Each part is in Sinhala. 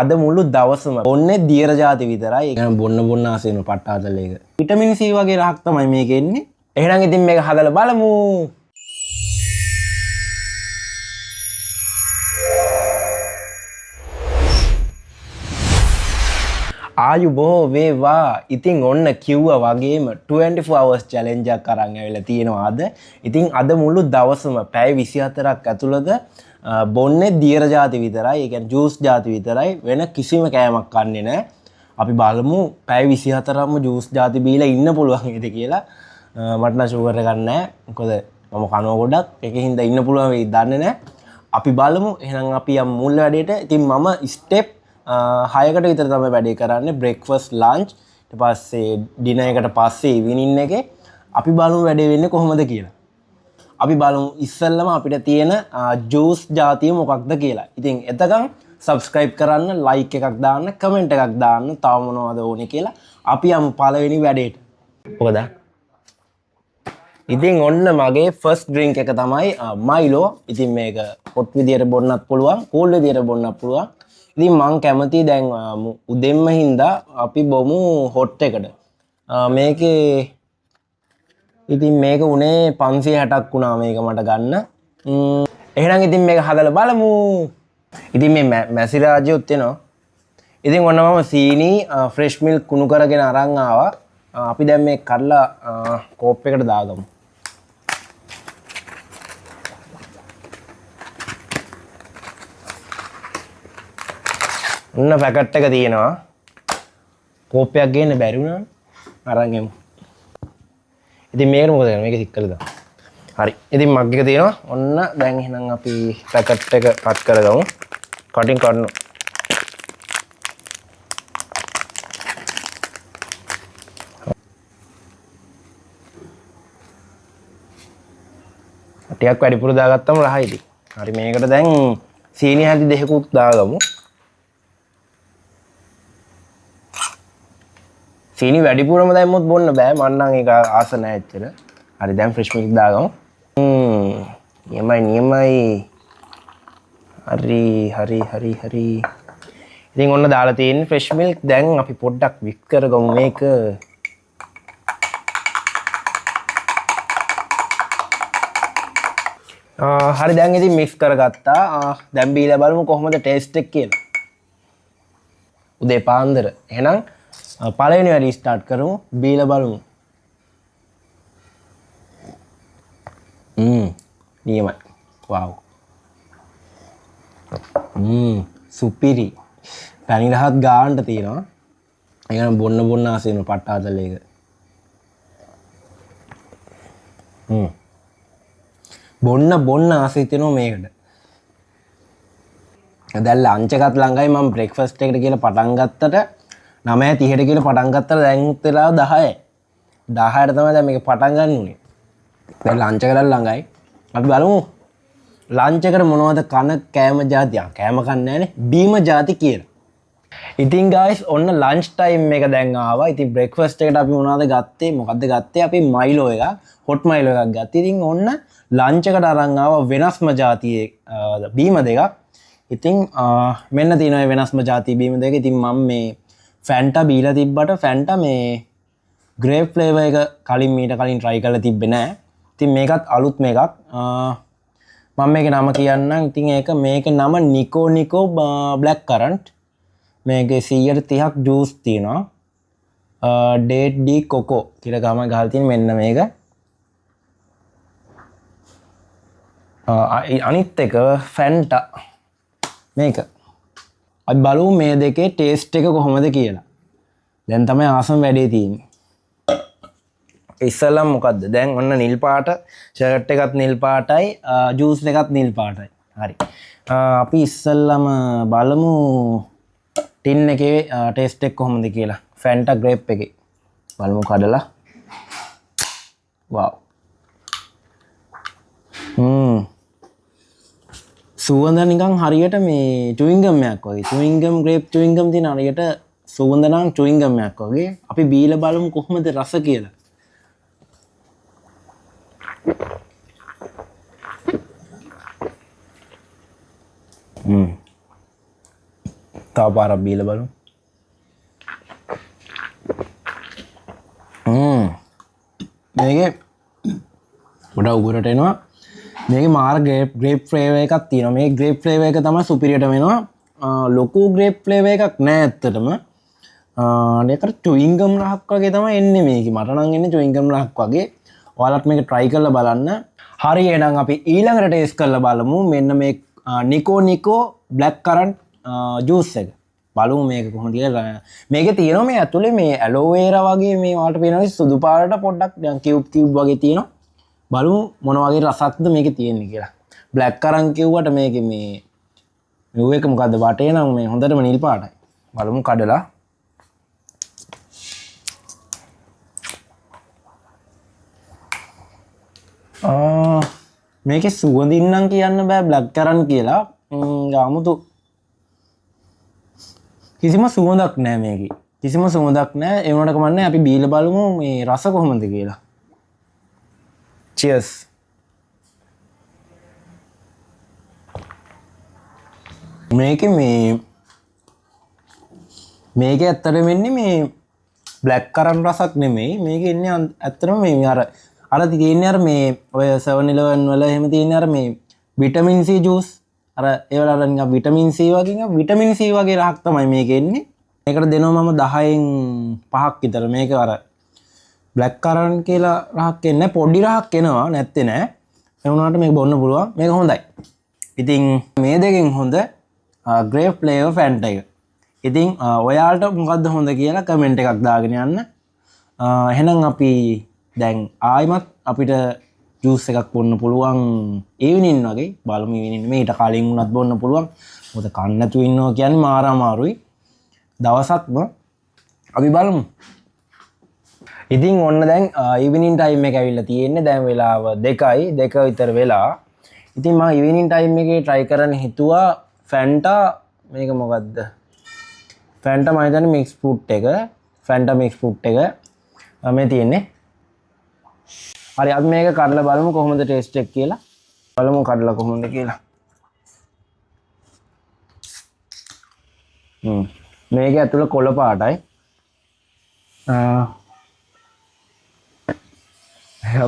අද මුළු දවසම ඔන්නේ දියර ජාති විතරයි. ඒ කියන්නේ බොන්න ආසෙන පට්ටාතල එක. විටමින් C වගේ රහක් තමයි මේක එන්නේ. එහෙනම් ඉතින් මේක හදලා බලමු. ආයුබෝ වේවා. ඉතින් ඔන්න කිව්වා වගේම 24 hours challenge එකක් අරන් ඇවිල්ලා තියෙනවා අද. ඉතින් අද මුළු දවසම පැය 24ක් ඇතුළත බොන්නේ දියර ජාති විතරයි. ඒ කියන්නේ ජූස් ජාති විතරයි. වෙන කිසිම කෑමක් කන්නේ නැහැ. අපි බලමු පැය 24ක්ම ජූස් ජාති බීලා ඉන්න පුළුවන් නේද කියලා. මට නම් ෂුගර් එකක් නැහැ. මොකද මම කනවා ගොඩක්. ඒකින්ද ඉන්න පුළුවන් වෙයි දන්නේ නැහැ. අපි බලමු. එහෙනම් අපි යමු මුල් වැඩේට. ඉතින් මම ස්ටෙප් 6කට විතර තමයි වැඩේ කරන්නේ. බ්‍රේක්ෆාස්ට් ලන්ච් ඊට පස්සේ ඩිනර් එකට පස්සේ ඉවිනින් එකේ අපි බලමු වැඩේ වෙන්නේ කොහොමද කියලා. අපි බලමු ඉස්සෙල්ලම අපිට තියෙන ජූස් ජාතිය මොකක්ද කියලා. ඉතින් එතකන් subscribe කරන්න, like එකක් දාන්න, comment එකක් දාන්න, තව මොනවද ඕනේ කියලා. අපි යමු පළවෙනි වැඩේට. මොකද? ඉතින් ඔන්න මගේ first drink එක තමයි Milo. ඉතින් මේක hot විදියට බොන්නත් පුළුවන්, cool විදියට බොන්නත් පුළුවන්. ඉතින් මං කැමති දැන් උදෙන්ම හින්දා අපි බොමු hot එකට. මේකේ ඉතින් මේක උනේ 560ක් වුණා මේක මට ගන්න. එහෙනම් ඉතින් මේක හදලා බලමු. ඉතින් මේ මැසි රාජ්‍යොත් එනවා. ඉතින් ඔන්න මම සීනි ෆ්‍රෙෂ් මිල්ක් කුණු කරගෙන අරන් ආවා. අපි දැන් මේක කඩලා කෝප් එකට දාගමු. ඔන්න පැකට් එක තියෙනවා. කෝප්පයක් ගේන්න බැරි වුණා. අරන් එමු. ඉතින් මේක මොකද කරන්නේ? මේක සික් කරලා දාමු. හරි. ඉතින් මග් එක තියෙනවා. ඔන්න දැන් එහෙනම් අපි පැකට් එක කට් කරගමු. කටින් කරනවා. ටිකක් වැඩිපුර දාගත්තම රහයිද? හරි මේකට දැන් සීනි හැටි දෙකකුත් දාගමු. සීනි වැඩිපුරම දැම්මොත් බොන්න බෑ. මම නම් ඒක ආස නැහැ ඇත්තට. හරි දැන් ෆ්‍රෙෂ් මිල්ක් දාගමු. නියමයි. හරි. ඉතින් ඔන්න දාලා තියෙන්නේ ෆ්‍රෙෂ් මිල්ක්. දැන් අපි පොඩ්ඩක් වික් කරගමු මේක. හරි දැන් ඉතින් මික්ස් කරගත්තා. දැන් බීලා බලමු කොහොමද ටේස්ට් එක කියලා. උදේ පාන්දර. එහෙනම් පළවෙනි වැඩේ ස්ටාර්ට් කරමු. බීලා බලමු. නියමයි. වව්. සුපිරි. පැණි රහත් ගාන්න තියෙනවා. ඒක නම් බොන්න ආසෙන පට්ටාතල එක. බොන්න ආසෙ තියෙනවා මේකට. දැන් ලන්ච් එකත් ළඟයි. මම බ්‍රේක්ෆාස්ට් එකට කියලා පටන් ගත්තට 9:30ට කියලා පටන් ගත්තට දැන් වෙලාව 10යි. 10ට තමයි දැන් මේක පටන් ගන්න උනේ. දැන් ලන්ච් එකට ළඟයි. අපි බලමු ලන්ච් එකට මොනවද කන කෑම જાතිය. කෑම කන්නේ නැහනේ. බීම જાති කියලා. ඉතින් guys ඔන්න ලන්ච් ටයිම් එක දැන් ආවා. ඉතින් බ්‍රේක්ෆාස්ට් එකට අපි මොනවද ගත්තේ? මොකද්ද ගත්තේ? අපි Milo එක, hot Milo එකක් ගත්තා. ඉතින් ඔන්න ලන්ච් එකට අරන් ආවා වෙනස්ම જાතියේ බීම දෙකක්. ඉතින් මෙන්න තියෙනවා වෙනස්ම જાතියේ බීම දෙක. ඉතින් මම මේ Fanta බීලා තිබ්බට Fanta මේ grape flavor එක කලින් මීට කලින් try කරලා තිබ්බේ නෑ. ඉතින් මේකත් අලුත් මේකක්. මම මේකේ නම කියන්නම්. ඉතින් මේකේ නම Nico Black Currant. මේකේ 130ක් juice තියෙනවා. Date D Coco කියලා ගම ගහලා තියෙන මෙන්න මේක. අනිත් එක Fanta මේක. අපි බලමු මේ දෙකේ ටේස්ට් එක කොහොමද කියලා. දැන් තමයි ආසම වැඩේ තියෙන්නේ. ඉස්සෙල්ලම මොකද්ද? දැන් ඔන්න නිල් පාට ෂර්ට් එකත් නිල් පාටයි, ජූස් එකත් නිල් පාටයි. හරි. අපි ඉස්සෙල්ලම බලමු ටින් එකේ ටේස්ට් එක කොහොමද කියලා. Fanta grape එකේ. බලමු කඩලා. වව්. සුවඳ නිකන් හරියට මේ chewing gum එකක් වගේ. chewing gum grape chewing gum තියෙන හරියට සුවඳ නම් chewing gum එකක් වගේ. අපි බීලා බලමු කොහොමද රස කියලා. තව පාරක් බීලා බලමු. මේකේ ගොඩක් උගුරට එනවා. මේකේ මාර ග්‍රේප් ෆ්ලේවර් එකක් තියෙනවා. මේ ග්‍රේප් ෆ්ලේවර් එක තමයි සුපිරියට වෙනවා. ලොකු ග්‍රේප් ෆ්ලේවර් එකක් නෑ ඇත්තටම. ඒකට චුයින්ගම් රහක් වගේ තමයි එන්නේ මේකේ. මට නම් එන්නේ චුයින්ගම් රහක් වගේ. ඔයාලත් මේක try කරලා බලන්න. හරි එහෙනම් අපි ඊළඟට ටේස්ට් කරලා බලමු. මෙන්න මේ නිකෝ බ්ලැක් කරන්ට් ජූස් එක. බලමු මේක කොහොමද කියලා. මේකේ තියෙනවා මේ ඇතුලේ මේ ඇලෝවේරා වගේ මේ වලට පේනවා සුදු පාටට පොඩ්ඩක් දැන් කියුබ් වගේ තියෙනවා. බලමු මොන වගේ රසක්ද මේකේ තියෙන්නේ කියලා. බ්ලැක් කරන්ට් කිව්වට මේකේ මේ එක මොකද්ද වටේ නම් මේ හොඳටම නිල් පාටයි. බලමු කඩලා. මේකේ සුවඳින් නම් කියන්න බෑ බ්ලැක් කරන්ට් කියලා. 아무තු කිසිම සුවඳක් නෑ මේකේ. කිසිම සුවඳක් නෑ. ඒ වුණාට කමන්නේ අපි බීලා බලමු මේ රස කොහොමද කියලා. Cheers. මේකේ ඇත්තටම වෙන්නේ මේ බ්ලැක් කරන්ට් රසක් නෙමෙයි. මේකේ ඉන්නේ ඇත්තටම මේ අර තියෙන්නේ අර මේ ඔය 7-Eleven වල එහෙම තියෙන්නේ අර මේ විටමින් C ජූස්. අර ඒවල අර නිකන් විටමින් C වගේ රහක් තමයි මේකේ එන්නේ. මේකට දෙනවා මම 10න් 5ක් විතර. මේක අර බ්ලැක් කරන්ට් කියලා රහක් එන්නේ පොඩි රහක් එනවා නැත්තේ නෑ. ඒ වුණාට මේක බොන්න පුළුවන්. මේක හොඳයි. ඉතින් මේ දෙකෙන් හොඳ ග්‍රේප් ෆ්ලේවර් ෆැන්ටා එක. ඉතින් ඔයාලට මොකද්ද හොඳ කියලා කමෙන්ට් එකක් දාගෙන යන්න. එහෙනම් අපි දැන් ආයිමත් අපිට ජූස් එකක් බොන්න පුළුවන් ඉවිනින් වගේ. බලමු ඉවිනින් මේට කලින් උනත් බොන්න පුළුවන්. මොකද කන්න නැතුව ඉන්නවා කියන්නේ මාර අමාරුයි. දවසක්ම අපි බලමු. ඉතින් ඔන්න දැන් ඉවිනින් ටයිම් එක ඇවිල්ලා තියෙන්නේ. දැන් වෙලාව 2 විතර වෙලා. ඉතින් මම ඉවිනින් ටයිම් එකේ try කරන්න හිතුවා ෆැන්ටා මේක මොකද්ද? ෆැන්ටා මම හිතන්නේ මික්ස් ෆෘට් එක. ෆැන්ටා මික්ස් ෆෘට් එක මේ තියෙන්නේ. හරි අපි මේක කඩලා බලමු කොහොමද ටේස්ට් එක කියලා. බලමු කඩලා කොහොමද කියලා. මේක ඇතුළේ කොළ පාටයි.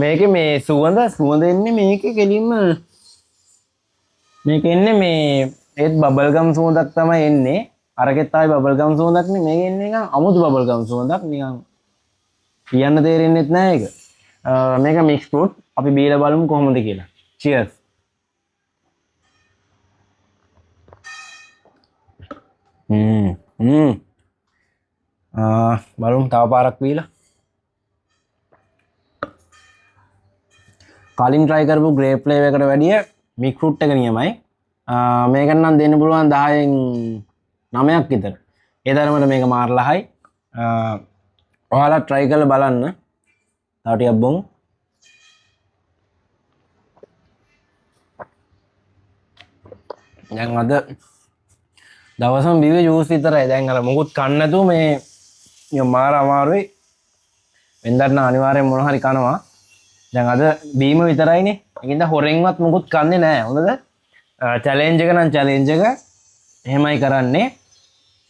මේකේ මේ සුවඳ එන්නේ මේකේ කෙලින්ම මේක එන්නේ මේ ඒත් බබල් ගම් සුවඳක් තමයි එන්නේ. අරකෙත් ආයි බබල් ගම් සුවඳක් නේ. මේක එන්නේ නිකන් අමුතු බබල් ගම් සුවඳක් නිකන් කියන්න තේරෙන්නෙත් නෑ ඒක. මේක මික්ස් ෆෘට්. අපි බීලා බලමු කොහොමද කියලා. Cheers. බලමු තව පාරක් බීලා. කලින් try කරපු ග්‍රේප් ෆ්ලේවර් එකට වැඩිය මික්ස් ෆෘට් එක නියමයි. මේකට නම් දෙන්න පුළුවන් 10න් 9ක් විතර. ඒ තරමට මේක මාර ලහයි. ඔයාලා try කරලා බලන්න. තව ටිකක් බොමු. දැන් අද දවසම බිව්වේ ජූස් විතරයි. දැන් අර මොකුත් කන්න නැතුව මේ මාර අමාරුයි. වෙනදට නම් අනිවාර්යෙන් මොන හරි කනවා. දැන් අද බීම විතරයිනේ. ඒකින්ද හොරෙන්වත් මොකුත් කන්නේ නැහැ. හොඳද? චැලෙන්ජ් එක නම් චැලෙන්ජ් එක. එහෙමයි කරන්නේ.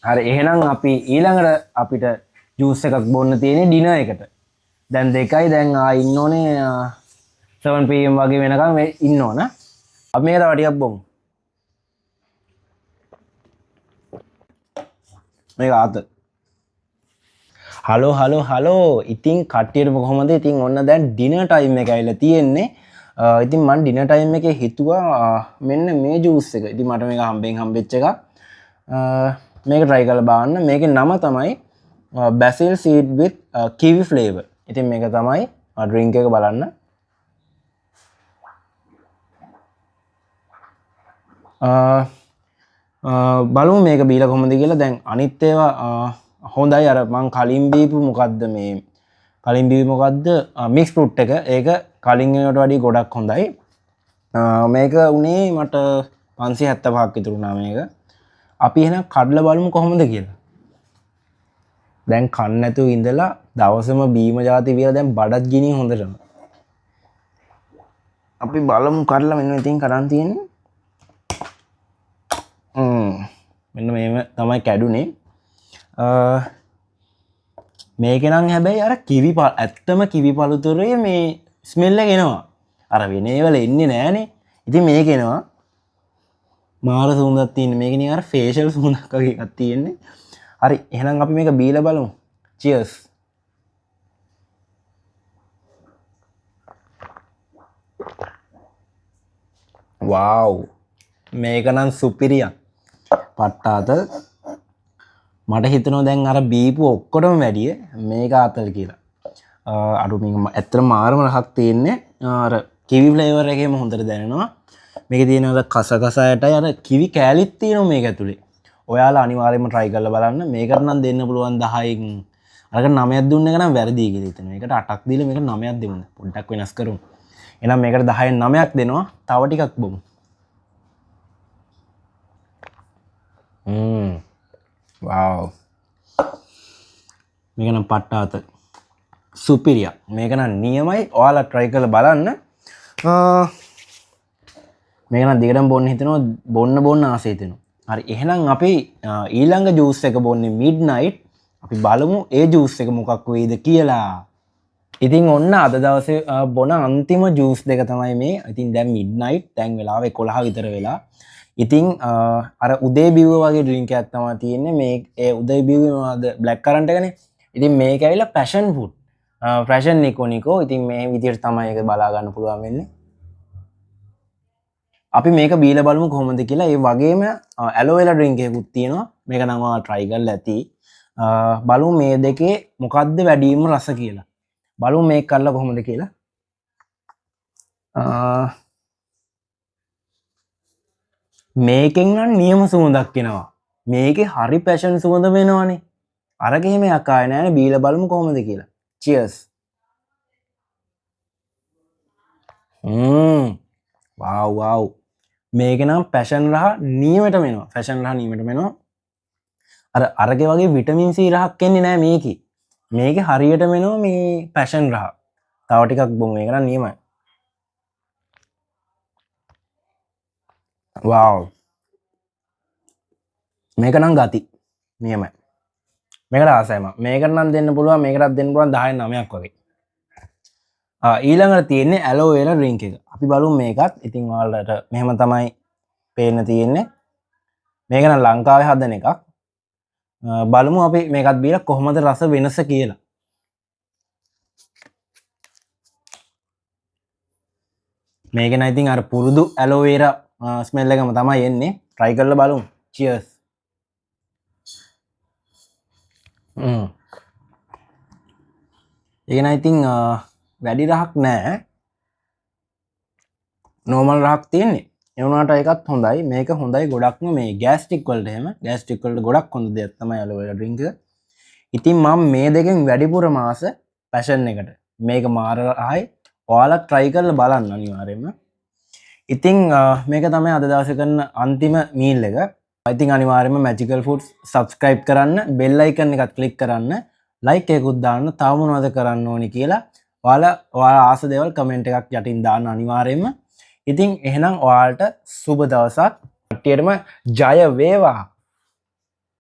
හරි එහෙනම් අපි ඊළඟට අපිට ජූස් එකක් බොන්න තියෙන්නේ ඩිනර් එකට. දැන් 2යි දැන් ඉන්න ඕනේ 7 pm වගේ වෙනකම් ඉන්න ඕන. අපි මේක තව ටිකක් බොමු. මේක ආත. හලෝ ඉතින් කට්ටියට කොහොමද? ඉතින් ඔන්න දැන් ඩිනර් ටයිම් එක ඇවිල්ලා තියෙන්නේ. ඉතින් මම ඩිනර් ටයිම් එකේ හිතුවා මෙන්න මේ ජූස් එක. ඉතින් මට මේක හම්බෙච්ච එකක්. මේක try කරලා බලන්න. මේකේ නම තමයි basil seed with kiwi flavor. ඉතින් මේක තමයි ඩ්‍රින්ක් එක බලන්න. බලමු මේක බීලා කොහොමද කියලා. දැන් අනිත් ඒවා හොඳයි. අර මං කලින් බීපු මොකද්ද මික්ස් ෆෘට් එක. ඒක කලින් ඒකට වඩා ගොඩක් හොඳයි. මේක උනේ මට 575ක් විතර වුණා මේක. අපි එහෙනම් කඩලා බලමු කොහොමද කියලා. දැන් කන්න නැතුව ඉඳලා දවසම බීම જાති විලා දැන් බඩත් ගිනි හොඳටම. අපි බලමු කඩලා මෙන්න ඉතින් කරන් තියෙන්නේ. මෙන්න මේම තමයි කැඩුනේ. මේක නම් හැබැයි අර කිවි ඇත්තම කිවි පළුතුරේ මේ ස්මෙල්ල ගෙනවා. අර වෙන ඒවල එන්නේ නෑනේ. ඉතින් මේක එනවා. මාර සුවඳක් තියෙන. මේක නිකන් අර ෆේෂල් සුවඳක් වගේ එකක් තියෙන්නේ. හරි එහෙනම් අපි මේක බීලා බලමු. cheers. wow මේක නම් සුපිරියක්. පට්ටාත මට හිතනවා දැන් අර බීපු ඔක්කොටම වැඩිය මේක ආතල් කියලා. අර මේක ඇත්තටම මාරම රහක් තියෙන්නේ. අර කිවි ෆ්ලේවර් එකේම හොඳට දැනෙනවා. මේකේ තියෙන අර කස කසයටයි අර කිවි කෑලිත් තියෙනවා මේක ඇතුලේ. ඔයාලා අනිවාර්යයෙන්ම try කරලා බලන්න. මේකට නම් දෙන්න පුළුවන් 10න්. අරක 9ක් දුන්න එක නම් වැරදි කියලා හිතෙනවා. මේකට 8ක් දීලා මේකට 9ක් දෙමු. පොඩ්ඩක් වෙනස් කරමු. එහෙනම් මේකට 10න් 9ක් දෙනවා. තව ටිකක් බොමු. wow මේක නම් පට්ටාත සුපිරිය. මේක නම් නියමයි. ඔයාලා try කරලා බලන්න. මේක නම් දිගටම බොන්න හිතෙනවා. බොන්න ආසෙ හිතෙනවා. හරි එහෙනම් අපි ඊළඟ ජූස් එක බොන්නේ මිඩ්නයිට්. අපි බලමු ඒ ජූස් එක මොකක් වෙයිද කියලා. ඉතින් ඔන්න අද දවසේ බොන අන්තිම ජූස් දෙක තමයි මේ. ඉතින් දැන් මිඩ්නයිට් දැන් වෙලාව 11 විතර වෙලා. ඉතින් අර උදේ බිව්ව වගේ ඩ්‍රින්ක් එකක් තමයි තියෙන්නේ. මේ ඒ උදේ බිව්වේ මොනවද? බ්ලැක් කරන්ට් එකනේ. ඉතින් මේක ඇවිල්ලා පැෂන් ෆෘට්. පැෂන් නිකෝ. ඉතින් මේ විදිහට තමයි ඒක බලා ගන්න පුළුවන් වෙන්නේ. අපි මේක බීලා බලමු කොහොමද කියලා. ඒ වගේම ඇලෝවෙලා ඩ්‍රින්ක් එකකුත් තියෙනවා. මේක නම් ඔයාලා try කරලා ඇති. බලමු මේ දෙකේ මොකද්ද වැඩිම රස කියලා. බලමු මේක කරලා කොහොමද කියලා. මේකෙන් නම් නියම සුවඳක් එනවා. මේකේ හරි පැෂන් සුවඳ වෙනවනේ. අරක එහෙම එකක් ආයේ නෑනේ. බීලා බලමු කොහොමද කියලා. cheers. wow මේක නම් පැෂන් රහ නියමටම එනවා. පැෂන් රහ නියමටම එනවා. අරගේ වගේ විටමින් C රහක් එන්නේ නෑ මේකේ. මේකේ හරියටම එනවා මේ පැෂන් රහ. තව ටිකක් බොමු. මේක නම් නියමයි. wow මේක නම් ගති නියමයි. මේකට ආසයි මම. මේකට නම් දෙන්න පුළුවන්. මේකටත් දෙන්න පුළුවන් 10න් 9ක් වගේ. ඊළඟට තියෙන්නේ ඇලෝවෙලා ඩ්‍රින්ක් එක. අපි බලමු මේකත්. ඉතින් ඔයාලට මෙහෙම තමයි පේන්න තියෙන්නේ. මේක නම් ලංකාවේ හදන එකක්. බලමු අපි මේකත් බීලා කොහොමද රස වෙනස කියලා. මේක නම් ඉතින් අර පුරුදු ඇලෝවෙලා ස්මෙල් එකම තමයි එන්නේ. try කරලා බලමු. cheers. ඒක නම් ඉතින් වැඩි රහක් නෑ. නෝමල් රහක් තියෙන්නේ. ඒ වුණාට ඒකත් හොඳයි. මේක හොඳයි ගොඩක්ම මේ ගෑස්ට්‍රික් වලට එහෙම. ගෑස්ට්‍රික් වලට ගොඩක් හොඳ දෙයක් තමයි ඇලෝවෙලා ඩ්‍රින්ක් එක. ඉතින් මම මේ දෙකෙන් වැඩිපුර මාස පැෂන් එකට. මේක මාර රහයි. ඔයාලා try කරලා බලන්න අනිවාර්යයෙන්ම. ඉතින් මේක තමයි අද දවසේ කරන අන්තිම මීල් එක. ඉතින් අනිවාර්යයෙන්ම Magical Foods subscribe කරන්න, bell icon එකත් click කරන්න, like එකකුත් දාන්න, තව මොනවද කරන්න ඕනි කියලා ඔයාලා ආස දේවල් comment එකක් යටින් දාන්න අනිවාර්යයෙන්ම. ඉතින් එහෙනම් ඔයාලට සුබ දවසක්. කට්ටියටම ජය වේවා.